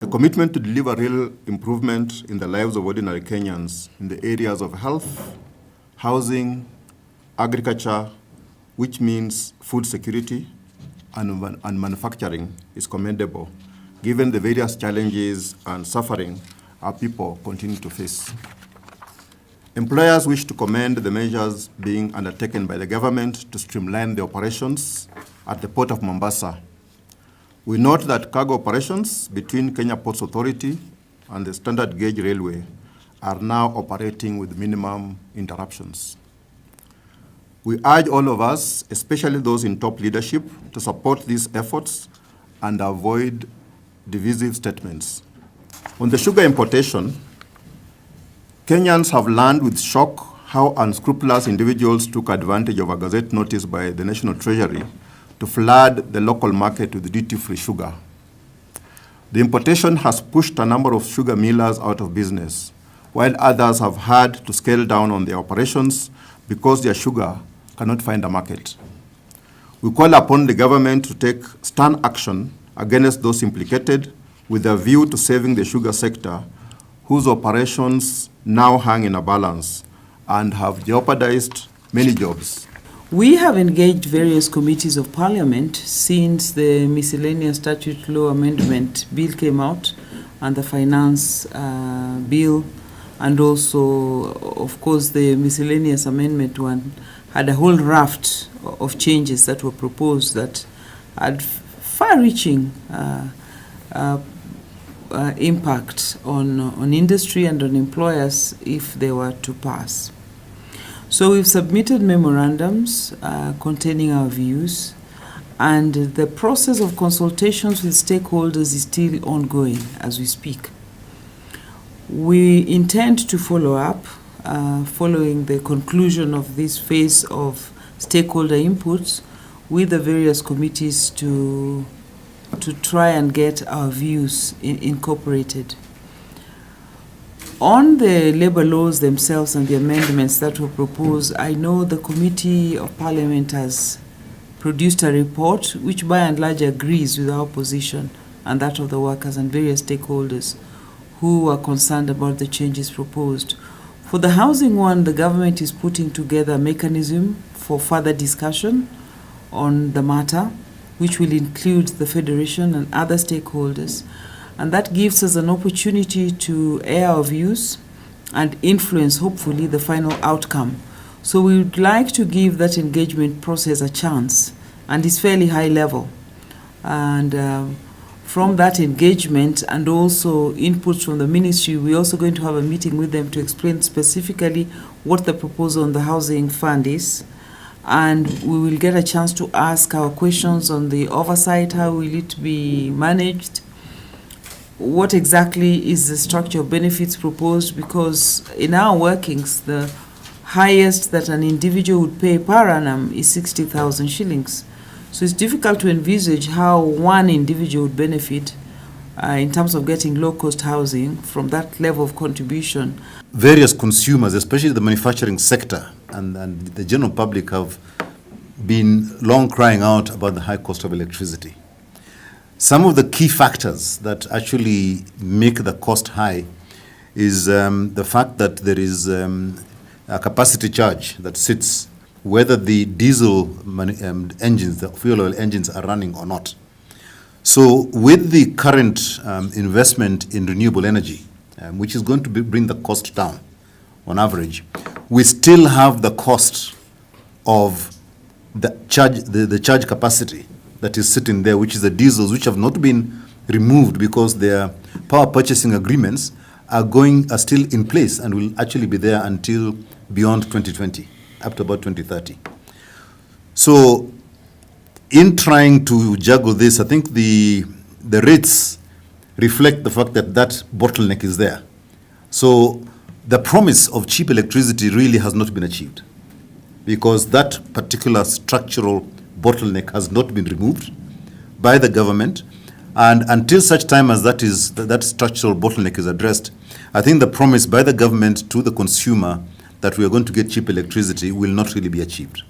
The commitment to deliver real improvement in the lives of ordinary Kenyans in the areas of health, housing, agriculture, which means food security, and manufacturing is commendable, given the various challenges and suffering our people continue to face. Employers wish to commend the measures being undertaken by the government to streamline the operations at the Port of Mombasa. We note that cargo operations between Kenya Ports Authority and the Standard Gauge Railway are now operating with minimum interruptions. We urge all of us, especially those in top leadership, to support these efforts and avoid divisive statements. On the sugar importation, Kenyans have learned with shock how unscrupulous individuals took advantage of a Gazette notice by the National Treasury to flood the local market with duty-free sugar. The importation has pushed a number of sugar millers out of business, while others have had to scale down on their operations because their sugar cannot find a market. We call upon the government to take stern action against those implicated with a view to saving the sugar sector, whose operations now hang in a balance and have jeopardized many jobs. We have engaged various committees of parliament since the miscellaneous statute law amendment bill came out and the finance bill, and also, of course, the miscellaneous amendment one had a whole raft of changes that were proposed that had far-reaching impact on industry and on employers if they were to pass. So we've submitted memorandums containing our views, and the process of consultations with stakeholders is still ongoing as we speak. We intend to follow up following the conclusion of this phase of stakeholder inputs with the various committees to try and get our views incorporated. On the labor laws themselves and the amendments that were proposed, I know the Committee of Parliament has produced a report which by and large agrees with our position and that of the workers and various stakeholders who are concerned about the changes proposed. For the housing one, the government is putting together a mechanism for further discussion on the matter, which will include the Federation and other stakeholders. And that gives us an opportunity to air our views and influence, hopefully, the final outcome. So we would like to give that engagement process a chance, and it's fairly high level. And from that engagement and also inputs from the ministry, we're also going to have a meeting with them to explain specifically what the proposal on the housing fund is. And we will get a chance to ask our questions on the oversight, how will it be managed, what exactly is the structure of benefits proposed, because in our workings, the highest that an individual would pay per annum is 60,000 shillings. So it's difficult to envisage how one individual would benefit in terms of getting low-cost housing from that level of contribution. Various consumers, especially the manufacturing sector and the general public, have been long crying out about the high cost of electricity. Some of the key factors that actually make the cost high is the fact that there is a capacity charge that sits whether the diesel engines, the fuel oil engines are running or not. So with the current investment in renewable energy, which is going to bring the cost down on average, we still have the cost of the charge capacity that is sitting there, which is the diesels, which have not been removed because their power purchasing agreements are still in place and will actually be there until beyond 2020, up to about 2030. So in trying to juggle this, I think the rates reflect the fact that that bottleneck is there. So the promise of cheap electricity really has not been achieved because that particular structural bottleneck has not been removed by the government. And until such time as that structural bottleneck is addressed, I think the promise by the government to the consumer that we are going to get cheap electricity will not really be achieved.